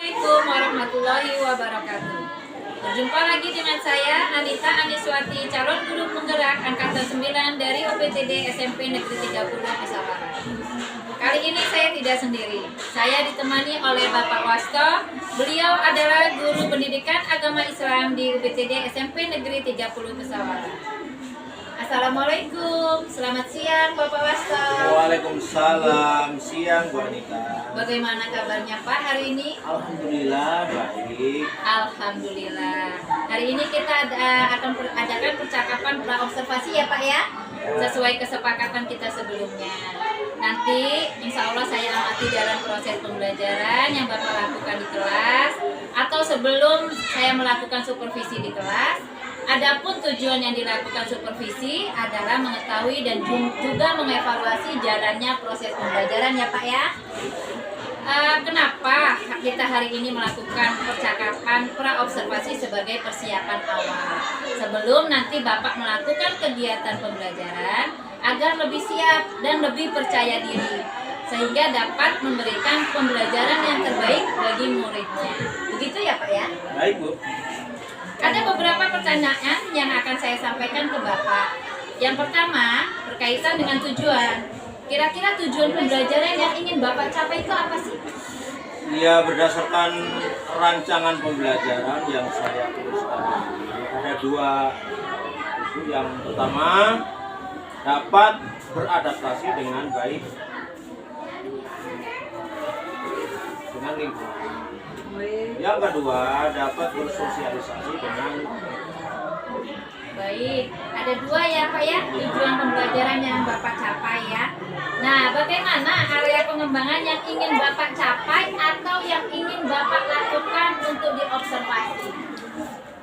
Assalamualaikum warahmatullahi wabarakatuh. Berjumpa lagi dengan saya Anita Aniswati, calon guru penggerak angkatan 9 dari OPTD SMP Negeri 30 Pesawaran. Kali ini saya tidak sendiri. Saya ditemani oleh Bapak Wasto. Beliau adalah guru pendidikan agama Islam di OPTD SMP Negeri 30 Pesawaran. Assalamualaikum, selamat siang Bapak Wasto. Waalaikumsalam, siang Bu Anita. Bagaimana kabarnya Pak hari ini? Alhamdulillah baik. Alhamdulillah. Hari ini kita akan adakan percakapan pra-observasi ya Pak ya, sesuai kesepakatan kita sebelumnya. Nanti insya Allah saya amati dalam proses pembelajaran yang Bapak lakukan di kelas atau sebelum saya melakukan supervisi di kelas. Adapun tujuan yang dilakukan supervisi adalah mengetahui dan juga mengevaluasi jalannya proses pembelajaran ya Pak ya. Kenapa kita hari ini melakukan percakapan pra-observasi sebagai persiapan awal sebelum nanti Bapak melakukan kegiatan pembelajaran agar lebih siap dan lebih percaya diri sehingga dapat memberikan pembelajaran yang terbaik bagi muridnya. Begitu ya Pak ya? Baik Bu. Ada beberapa pertanyaan yang akan saya sampaikan ke Bapak. Yang pertama, berkaitan dengan tujuan. Kira-kira tujuan pembelajaran yang ingin Bapak capai itu apa sih? Ya, berdasarkan rancangan pembelajaran yang saya tuliskan, ada dua. Itu yang pertama, dapat beradaptasi dengan baik dengan lingkungan. Yang kedua, dapat bersosialisasi dengan Baik, ada dua ya Pak ya, tujuan pembelajaran yang Bapak capai ya. Nah, bagaimana area pengembangan yang ingin Bapak capai atau yang ingin Bapak lakukan untuk diobservasi?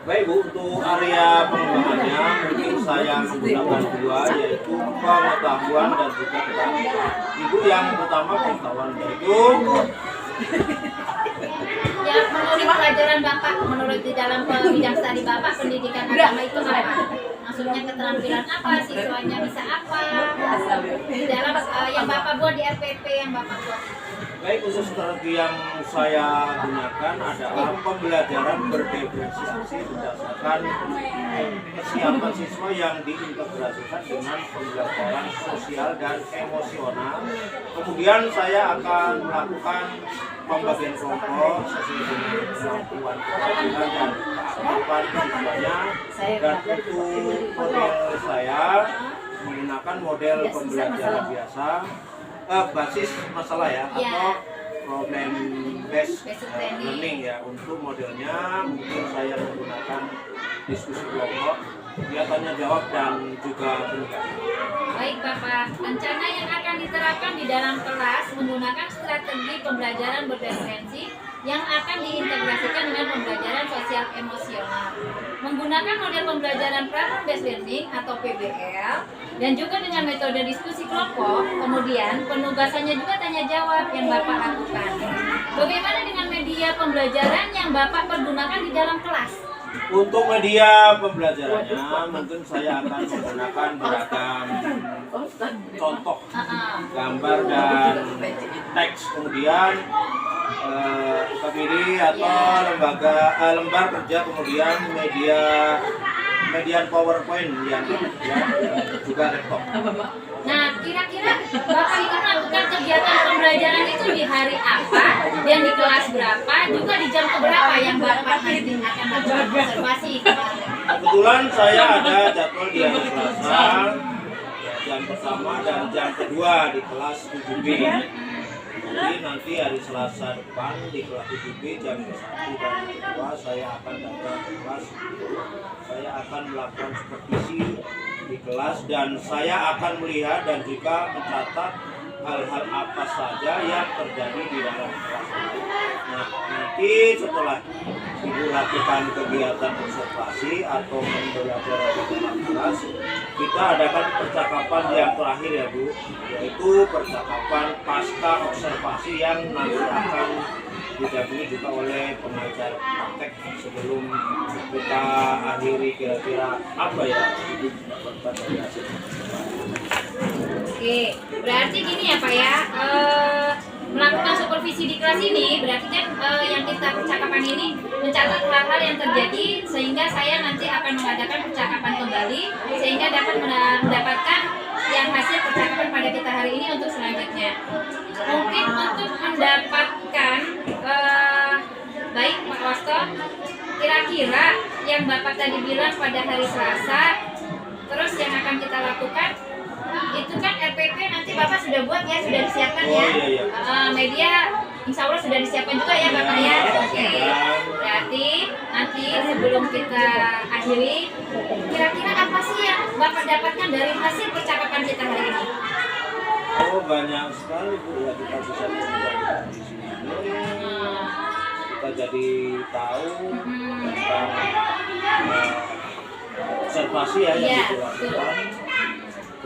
baik Bu, untuk area pengembangannya mungkin saya menggunakan dua, yaitu pengetahuan dan juga keterampilan. Ibu yang pertama pengetahuan, yaitu Ya, menurut pelajaran Bapak, menurut di dalam bidang studi Bapak, pendidikan agama itu apa? Maksudnya keterampilan apa, siswanya bisa apa? Di dalam yang Bapak buat di RPP yang Bapak buat. baik, khusus strategi yang saya gunakan adalah pembelajaran berdiferensiasi berdasarkan kesiapan siswa yang diintegrasikan dengan pembelajaran sosial dan emosional. Kemudian saya akan melakukan pembagian kelompok sesuai dengan kemampuan keterampilan dan kemampuan siswanya. Dan untuk model saya menggunakan model pembelajaran biasa, basis masalah ya, atau problem based learning ya. Untuk modelnya mungkin saya menggunakan diskusi kelompok, dia tanya jawab dan juga penugasan. Baik Bapak, rencana yang akan diterapkan di dalam kelas menggunakan strategi pembelajaran berdiferensi yang akan diintegrasikan dengan pembelajaran sosial emosional. Menggunakan model pembelajaran problem based learning atau PBL dan juga dengan metode diskusi kelompok, kemudian penugasannya juga tanya jawab yang Bapak lakukan. Bagaimana dengan media pembelajaran yang Bapak pergunakan di dalam kelas? Untuk media pembelajarannya mungkin saya akan menggunakan beragam contoh gambar dan teks, kemudian KBD atau lembar kerja, kemudian median PowerPoint yang juga laptop. Nah, kira-kira Bapak itu melakukan kegiatan pembelajaran itu di hari apa dan di kelas berapa, juga di jam berapa yang Bapak nanti akan melakukan observasi? Kebetulan saya ada jadwal di hari Selasa, jam pertama dan jam kedua di kelas 7B. Jadi nanti hari Selasa depan di kelas 7B jam 1 dan 2 saya akan datang ke kelas. Saya akan melakukan supervisi di kelas dan saya akan melihat dan juga mencatat hal-hal apa saja yang terjadi di dalam kelas. Nah, nanti setelah Ibu lakukan kegiatan observasi atau pembelajaran di dalam kelas, kita adakan percakapan yang terakhir ya Bu, yaitu percakapan pasca observasi yang nanti akan didampingi juga oleh pengajar praktek sebelum kita akhiri kira-kira apa ya Ibu mendapatkan dari hasil. Oke, berarti gini ya Pak ya, melakukan supervisi di kelas ini, berarti kan yang kita percakapan ini mencatat hal-hal yang terjadi, sehingga saya nanti akan mengadakan percakapan kembali sehingga dapat mendapatkan yang hasil percakapan pada kita hari ini untuk selanjutnya. Mungkin untuk mendapatkan baik Pak Wasto, kira-kira yang Bapak tadi bilang pada hari Selasa, terus yang akan kita lakukan itu kan RPP nanti Bapak sudah buat ya, sudah disiapkan ya. Iya. Media insya Allah sudah disiapkan juga ya Bapak ya. Oke. Berarti nanti sebelum kita akhiri, kira-kira apa sih yang Bapak dapatkan dari hasil percakapan kita hari ini? Oh, banyak sekali Bu, ya kita bisa menggunakan di sini. Kita jadi tahu tentang observasi ya yang dilakukan.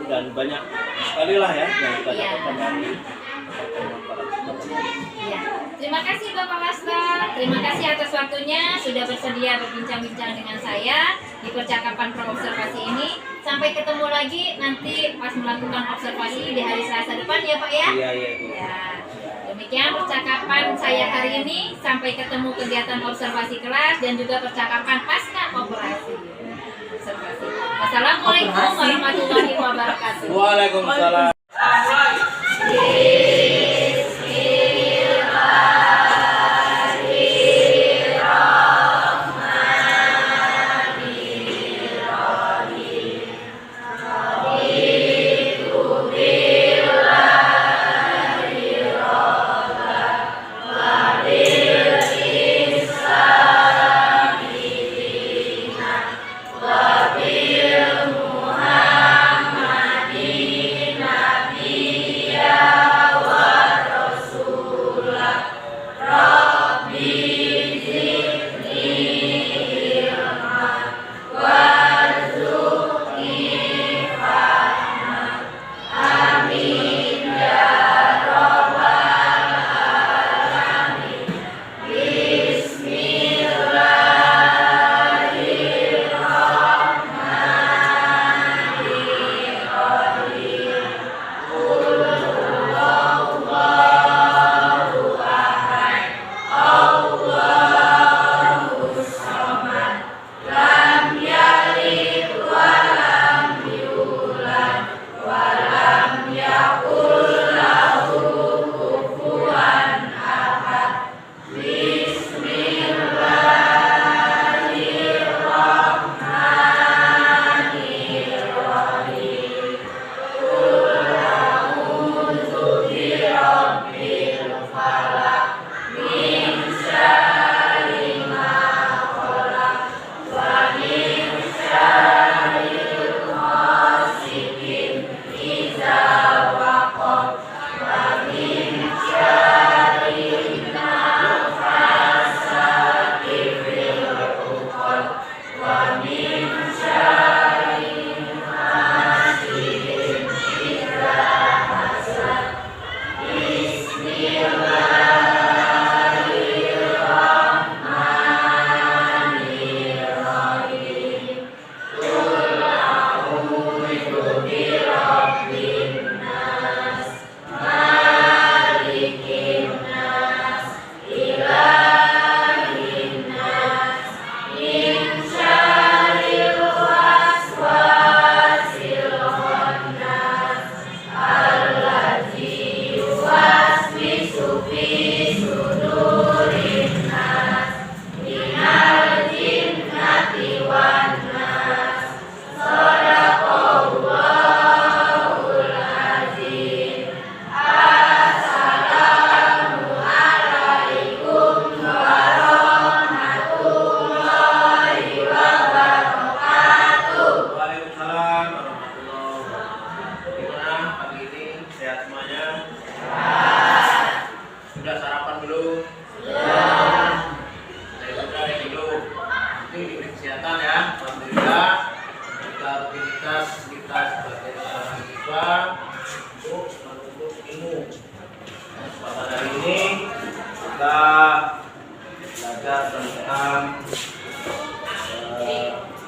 Dan banyak sekali lah ya yang kita dapatkan dari pertemuan para peserta. Ya. Terima kasih Bapak Wasto, terima kasih atas waktunya sudah bersedia berbincang-bincang dengan saya di percakapan pro-observasi ini. Sampai ketemu lagi nanti pas melakukan observasi di hari Selasa depan ya Pak ya. Iya. Ya. Demikian percakapan saya hari ini. Sampai ketemu kegiatan observasi kelas dan juga percakapan pasca operasi. Wassalamualaikum warahmatullahi wabarakatuh. Waalaikumsalam.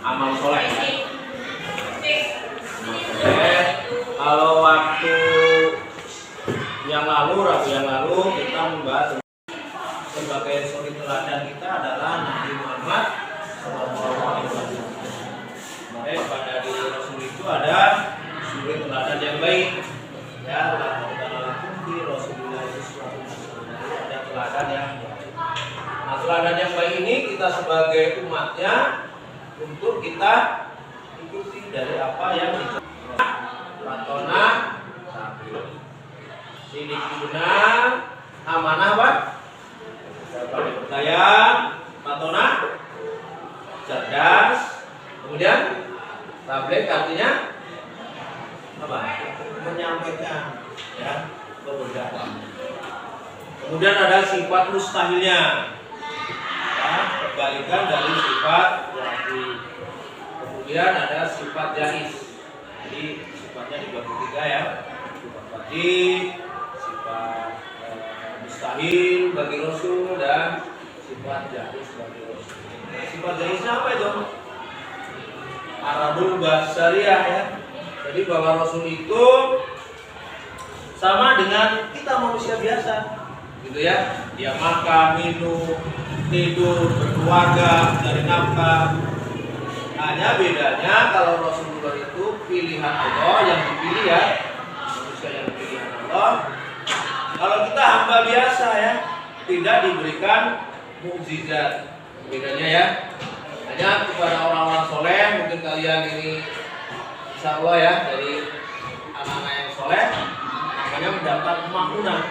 amal soleh. Kalau waktu yang lalu, Rabu yang lalu membahas sebagai suri teladan kita adalah Nabi Muhammad SAW. Kemarin pada di Rasul itu ada suri teladan yang baik. Ya, lakum di Rasulullah itu ada teladan yang baik. Nah, teladan yang baik ini kita sebagai umatnya untuk kita ikuti dari apa yang dicontohkan. Ratona, sidik benar, amanah, Pak. Pandai percaya, patona, cerdas, kemudian tablet artinya apa? Menyampaikan, ya, berdakwah. Kemudian ada sifat mustahilnya, ya, kebalikan dari sifat wajib. Kemudian ada sifat jais, jadi sifatnya dibagi tiga ya, sifat wajib, sifat mustahil bagi Rasul dan sifat jais bagi Rasul. Nah, sifat jaisnya apa itu? Aradul basariyah ya. Jadi bahwa Rasul itu sama dengan kita manusia biasa, gitu ya. Dia makan, minum, tidur, berkeluarga, dari nafkah. Hanya bedanya kalau Rasulullah itu pilihan Allah yang dipilih ya, manusia yang pilihan Allah. Kalau kita hamba biasa ya, tidak diberikan mukjizat. Bedanya ya, hanya kepada orang-orang soleh, mungkin kalian ini insya Allah ya, dari anak-anak yang soleh, namanya mendapat makmunah.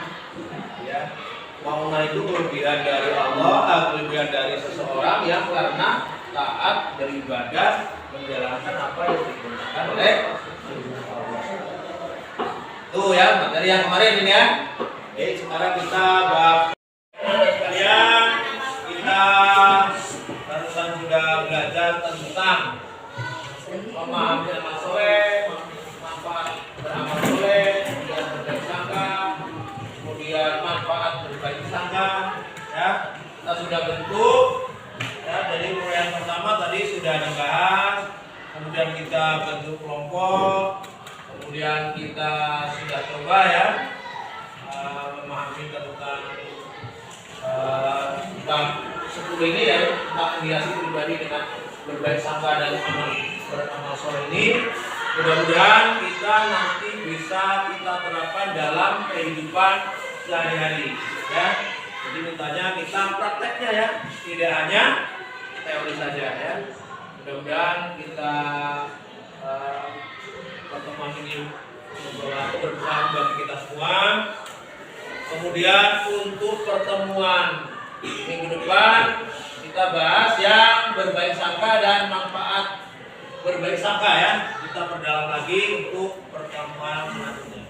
Ya, makmunah itu kelebihan dari Allah, kelebihan dari seseorang yang karena taat beribadah menjalankan apa yang diperintahkan oleh Allah. Tuh ya, materi yang kemarin ini ya. Oke, sekarang kita bahas kalian, kita barusan sudah belajar tentang memahami amal soleh, manfaat beramal soleh, kemudian berbaik sangka, kemudian manfaat berbaik sangka, ya. Kita sudah bentuk, ya. Dari mulai yang pertama tadi sudah dibahas, kemudian kita bentuk kelompok, kemudian kita sudah coba ya memahami tentang bab 10 ini ya, tentang menghiasi pribadi dengan berbaik sangka dan beramal soleh ini. Mudah-mudahan kita nanti bisa kita terapkan dalam kehidupan sehari-hari ya. Jadi mintanya kita prakteknya ya, tidak hanya teori saja ya. Mudah-mudahan kita pertemuan ini bermanfaat bagi kita semua. Kemudian untuk pertemuan minggu depan kita bahas yang berbaik sangka dan manfaat berbaik sangka ya. Kita perdalam lagi untuk pertemuan selanjutnya.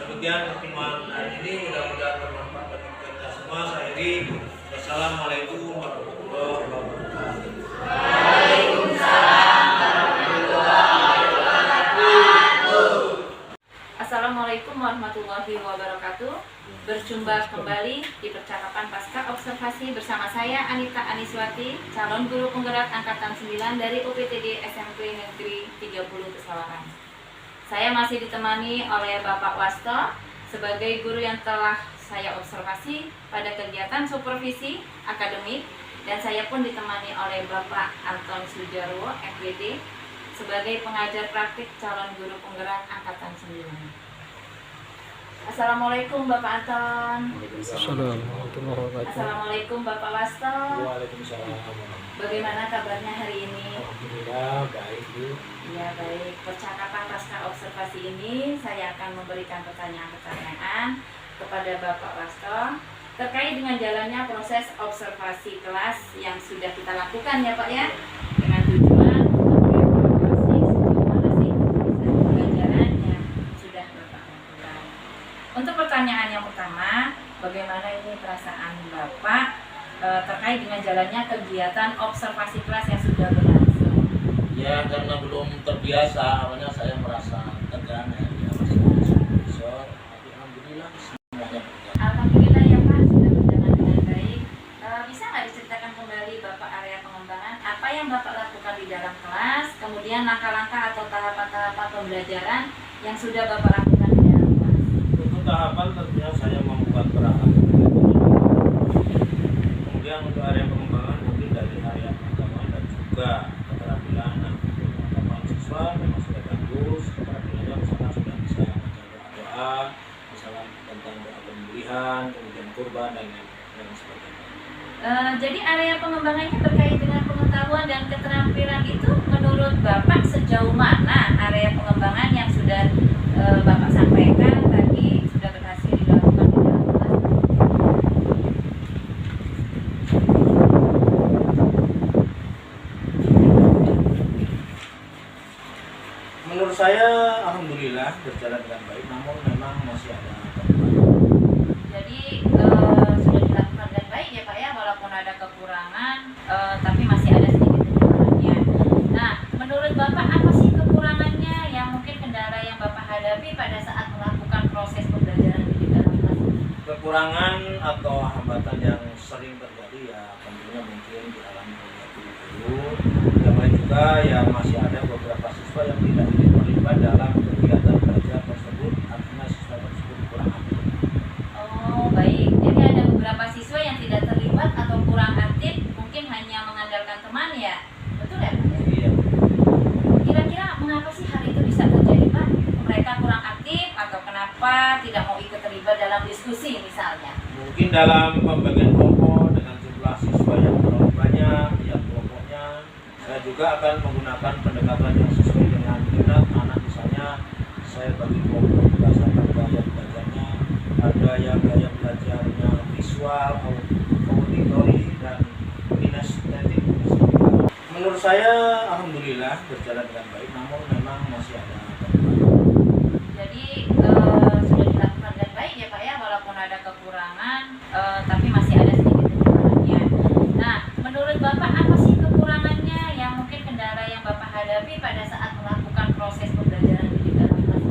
Demikian pertemuan hari ini, mudah-mudahan bermanfaat bagi kita semua. Saya akhiri. Wassalamualaikum warahmatullahi wabarakatuh. Waalaikumsalam warahmatullahi wabarakatuh. Assalamualaikum warahmatullahi wabarakatuh. Berjumpa kembali di percakapan pasca observasi bersama saya Anita Aniswati, calon guru penggerak angkatan 9 dari UPTD SMP Negeri 30 Pesawaran. Saya masih ditemani oleh Bapak Wasto sebagai guru yang telah saya observasi pada kegiatan supervisi akademik, dan saya pun ditemani oleh Bapak Anton Sujarwo, FWD, sebagai pengajar praktik calon guru penggerak angkatan 9. Assalamualaikum Bapak Anton. Assalamualaikum Bapak Wasto. Waalaikumsalam. Bagaimana kabarnya hari ini? Alhamdulillah baik Bu. Ya baik, percakapan pasca observasi ini saya akan memberikan pertanyaan-pertanyaan kepada Bapak Wasto terkait dengan jalannya proses observasi kelas yang sudah kita lakukan ya Pak ya, dengan tujuan untuk evaluasi sejauh mana sih pembelajaran yang sudah Bapak lakukan. Untuk pertanyaan yang pertama, bagaimana ini perasaan Bapak terkait dengan jalannya kegiatan observasi kelas yang sudah berlangsung? Ya, karena belum terbiasa, awalnya saya merasa tegang ya, masih besar, tapi alhamdulillah semuanya berjalan. Alhamdulillah ya Pak, sudah berjalan dengan baik. Bisa nggak diceritakan kembali Bapak area pengembangan apa yang Bapak lakukan di dalam kelas, kemudian langkah-langkah atau tahapan-tahapan pembelajaran yang sudah Bapak lakukan di dalam kelas? Untuk tahapan tentunya saya membuat perangkat Kemudian untuk area pengembangan mungkin dari area pengetahuan dan juga keterampilan. Nah, untuk pengetahuan siswa memang sudah bagus, keterampilannya misalkan sudah bisa membaca doa, misalkan tentang doa pembelian, kemudian kurban dan lain sebagainya. Jadi area pengembangannya berkait dengan pengetahuan dan keterampilan itu menurut Bapak sejauh mana area pengembangan yang sudah Bapak sampaikan tadi sudah berhasil dilakukan di dalam kelas? Menurut saya alhamdulillah berjalan dengan baik, namun memang masih ada kekurangan. Jadi sudah dilakukan dengan baik ya Pak ya, walaupun ada kekurangan, tapi masih ada sedikit kekurangannya. Nah, menurut Bapak apa sih kekurangannya yang mungkin kendala yang Bapak hadapi pada saat melakukan proses pembelajaran di dalam kelas? Kekurangan atau hambatan yang sering terjadi ya tentunya mungkin dialami oleh guru-guru. Yang lain juga ya masih ada beberapa siswa yang tidak ingin terlibat dalam kegiatan belajar tersebut, artinya siswa tersebut kurang aktif. Oh baik, jadi ada beberapa siswa yang tidak terlibat atau kurang aktif, mungkin hanya mengandalkan teman ya, betul ya? Iya. Kira-kira mengapa sih hal itu bisa terjadi Pak? Mereka kurang aktif atau kenapa tidak mau ikut terlibat dalam diskusi misalnya? Mungkin dalam pembagian kelompok dengan jumlah siswa yang terlalu banyak, yang kelompoknya saya juga akan menggunakan pendekatan yang sesuai dengan minat anak. Misalnya saya bagi kelompok berdasarkan gaya belajarnya, ada yang gaya belajarnya visual, auditori, dan kinestetik. Menurut saya alhamdulillah berjalan dengan baik, namun memang masih ada kekurangan. Jadi sudah dilakukan dengan baik ya Pak ya, walaupun ada kekurangan, tapi masih ada sedikit kekurangannya. Nah, menurut Bapak apa sih kekurangannya yang mungkin kendala yang Bapak hadapi pada saat melakukan proses pembelajaran di dalam kelas?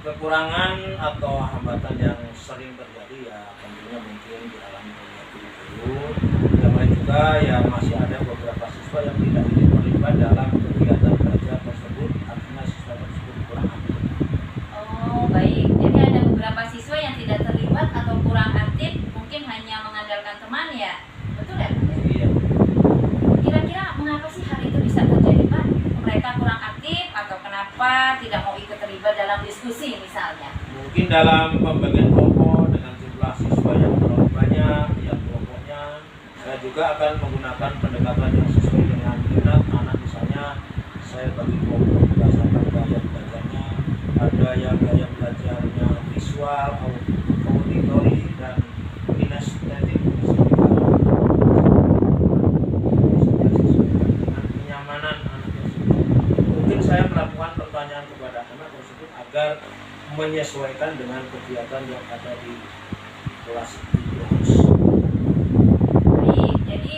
Kekurangan atau hambatan yang sering terjadi ya tentunya mungkin dialami oleh guru-guru. Yang lain juga ya masih ada beberapa siswa yang tidak ingin terlibat dalam kegiatan belajar tersebut, artinya siswa tersebut kurang aktif. Oh baik, jadi ada beberapa siswa yang tidak terlibat atau kurang aktif, mungkin hanya mengandalkan teman ya, betul ya? Iya. Kira-kira mengapa sih hal itu bisa terjadi Pak? Mereka kurang aktif atau kenapa tidak mau ikut terlibat dalam diskusi misalnya? Mungkin dalam pembagian kelompok dengan jumlah siswa yang terlalu banyak, yang kelompoknya saya juga akan menggunakan pendekatan yang sesuai dengan minat anak. Misalnya saya bagi kelompok berdasarkan gaya belajarnya, ada yang gaya belajarnya visual, auditori, dan kinestetik. Dengan kenyamanan anak tersebut. Mungkin saya melakukan pertanyaan kepada anak tersebut agar menyesuaikan dengan kegiatan yang ada di kelas itu. Baik, jadi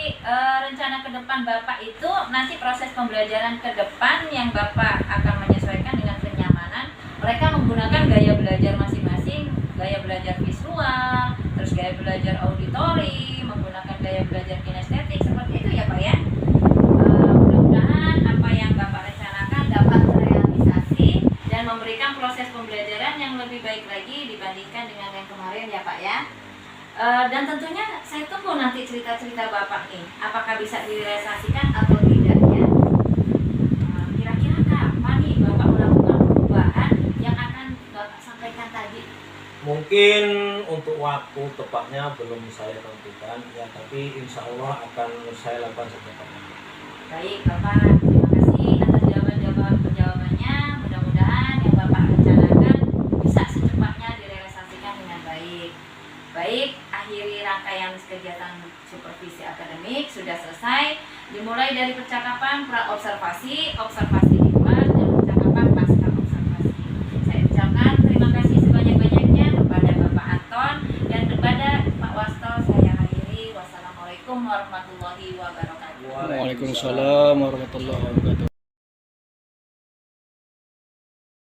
rencana ke depan Bapak itu nanti proses pembelajaran ke depan yang Bapak akan menyesuaikan dengan kenyamanan. Mereka menggunakan gaya belajar masing-masing, gaya belajar visual, terus gaya belajar auditori, menggunakan gaya belajar kinestetik, seperti itu ya Pak ya. Mudah-mudahan apa yang Bapak rencanakan dapat terrealisasi dan memberikan proses pembelajaran yang lebih baik lagi dibandingkan dengan yang kemarin ya Pak ya. Dan tentunya saya tunggu nanti cerita-cerita Bapak nih, apakah bisa direalisasikan atau tidak ya. Kira-kira kapan nih Bapak melakukan perubahan yang akan Bapak sampaikan tadi? Mungkin untuk waktu tepatnya belum saya tentukan ya, tapi insya Allah akan saya lakukan secepatnya. Baik Bapak, terima kasih atas jawabannya. Mudah-mudahan yang Bapak rencanakan bisa secepatnya direalisasikan dengan baik. Baik, akhiri rangkaian kegiatan supervisi akademik sudah selesai. Dimulai dari percakapan pra-observasi, observasi di kelas, dan percakapan pasca observasi. Saya ucapkan terima kasih sebanyak-banyaknya kepada Bapak Anton dan kepada Pak Wasto. Saya akhiri. Wassalamualaikum warahmatullahi wabarakatuh. Waalaikumsalam warahmatullahi wabarakatuh.